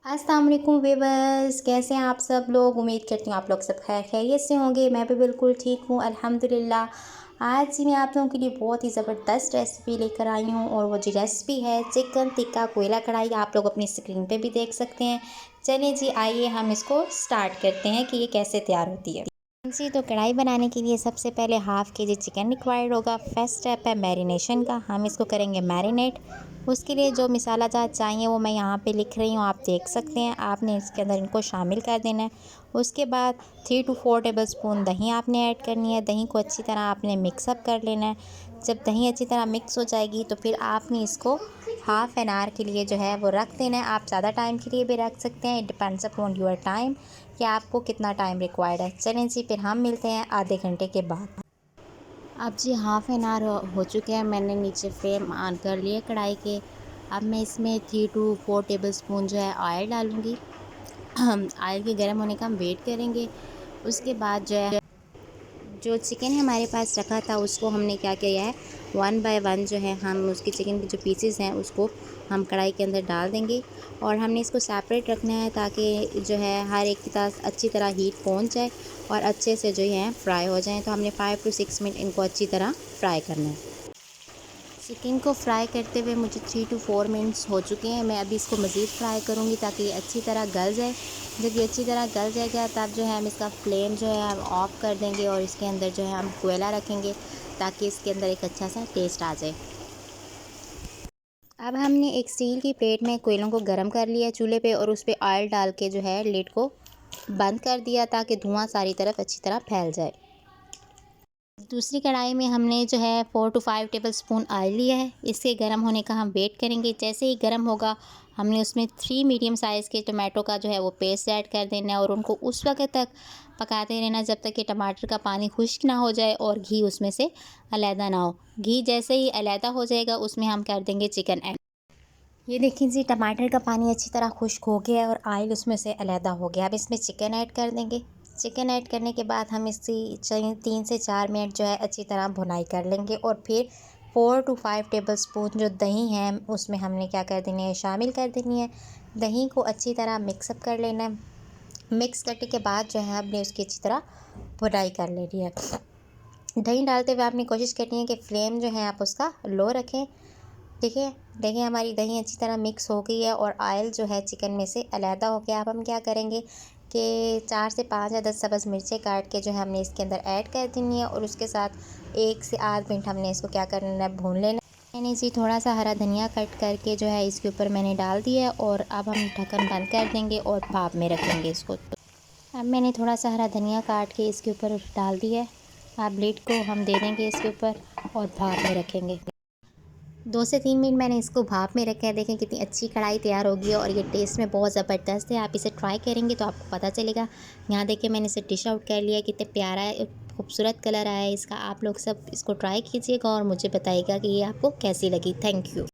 अस्सलाम वालेकुम वीवर्स, कैसे हैं आप सब लोग। उम्मीद करती हूँ आप लोग सब खैर खैरियत से होंगे। मैं भी बिल्कुल ठीक हूँ अल्हम्दुलिल्लाह। आज मैं आप लोगों के लिए बहुत ही ज़बरदस्त रेसिपी लेकर आई हूँ और वो जी रेसिपी है चिकन टिक्का कोयला कढ़ाई। आप लोग अपनी स्क्रीन पे भी देख सकते हैं। चलिए जी, आइए हम इसको स्टार्ट करते हैं कि ये कैसे तैयार होती है जी। तो कढ़ाई बनाने के लिए सबसे पहले हाफ़ के जी चिकन रिक्वायर्ड होगा। फर्स्ट स्टेप है मैरिनेशन का, हम इसको करेंगे मैरिनेट। उसके लिए जो मसाला जात चाहिए वो मैं यहाँ पे लिख रही हूँ, आप देख सकते हैं। आपने इसके अंदर इनको शामिल कर देना है। उसके बाद 3 to 4 टेबलस्पून दही आपने ऐड करनी है। दही को अच्छी तरह आपने मिक्सअप कर लेना है। जब दही अच्छी तरह मिक्स हो जाएगी तो फिर आपने इसको हाफ़ एन आवर के लिए जो है वो रख देना है। आप ज़्यादा टाइम के लिए भी रख सकते हैं, it depends upon your time कि आपको कितना टाइम रिक्वायर्ड है। चलें जी, फिर हम मिलते हैं आधे घंटे के बाद। अब जी हाफ़ एन आवर हो चुके हैं, मैंने नीचे फ्लेम ऑन कर लिया कढ़ाई के। अब मैं इसमें 3 to 4 टेबलस्पून जो है ऑयल डालूँगी। ऑयल के गर्म होने का हम वेट करेंगे। उसके बाद जो चिकन हमारे पास रखा था उसको हमने क्या किया है, वन बाय वन जो है हम उसकी चिकन के जो पीसेस हैं उसको हम कढ़ाई के अंदर डाल देंगे। और हमने इसको सेपरेट रखना है ताकि जो है हर एक के पास अच्छी तरह हीट पहुंच जाए और अच्छे से जो है फ्राई हो जाएं। तो हमने 5 to 6 मिनट इनको अच्छी तरह फ्राई करना है। चिकन को फ्राई करते हुए मुझे 3 to 4 मिनट्स हो चुके हैं। मैं अभी इसको मज़ीद फ्राई करूँगी ताकि ये अच्छी तरह गल जाए। जब ये अच्छी तरह गल जाएगा तब जो है हम इसका फ्लेम जो है हम ऑफ़ कर देंगे और इसके अंदर जो है हम कोयला रखेंगे ताकि इसके अंदर एक अच्छा सा टेस्ट आ जाए। अब हमने एक स्टील की प्लेट में कोयलों को गर्म कर लिया चूल्हे पे और उस पर ऑयल डाल के जो है लिड को बंद कर दिया ताकि धुआं सारी तरफ अच्छी तरह फैल जाए। दूसरी कढ़ाई में हमने जो है 4 to 5 टेबलस्पून ऑयल लिया है। इसके गर्म होने का हम वेट करेंगे। जैसे ही गर्म होगा हमने उसमें 3 मीडियम साइज़ के टमाटो का जो है वो पेस्ट ऐड कर देना है और उनको उस वक्त तक पकाते रहना जब तक कि टमाटर का पानी खुश्क ना हो जाए और घी उसमें से अलहदा ना हो। घी जैसे ही अलहदा हो जाएगा उसमें हम कर देंगे चिकन ऐड। ये देखिए जी, टमाटर का पानी अच्छी तरह खुश्क हो गया है और ऑयल उसमें से अलहदा हो गया। अब इसमें चिकन ऐड कर देंगे। चिकन ऐड करने के बाद हम इसी 3 से 4 मिनट जो है अच्छी तरह भुनाई कर लेंगे और फिर 4 to 5 टेबलस्पून जो दही है उसमें हमने क्या कर देनी है, शामिल कर देनी है। दही को अच्छी तरह मिक्सअप कर लेना है। मिक्स करने के बाद जो है हमने उसकी अच्छी तरह भुनाई कर लेनी है। दही डालते हुए आपने कोशिश करनी है कि फ्लेम जो है आप उसका लो रखें। देखिए देखिए हमारी दही अच्छी तरह मिक्स हो गई है और ऑयल जो है चिकन में से अलहदा हो गया। अब हम क्या करेंगे कि 4 से 5 या 10 सब्ज़ मिर्चें काट के जो है हमने इसके अंदर ऐड कर देनी है और उसके साथ 1 से आध मिनट हमने इसको क्या करना है, भून लेना है। मैंने इसी थोड़ा सा हरा धनिया कट करके जो है इसके ऊपर मैंने डाल दिया है और अब हम ढक्कन बंद कर देंगे और भाप में रखेंगे इसको। अब मैंने थोड़ा सा हरा धनिया काट के इसके ऊपर डाल दिया है। अब लिड को हम दे देंगे इसके ऊपर और भाप में रखेंगे। 2 से 3 मिनट मैंने इसको भाप में रखा है। देखें कितनी अच्छी कढ़ाई तैयार होगी है और ये टेस्ट में बहुत ज़बरदस्त है। आप इसे ट्राई करेंगे तो आपको पता चलेगा। यहाँ देखिए मैंने इसे डिश आउट कर लिया है, कितने प्यारा है, खूबसूरत कलर आया है इसका। आप लोग सब इसको ट्राई कीजिएगा और मुझे बताइएगा कि ये आपको कैसी लगी। Thank you.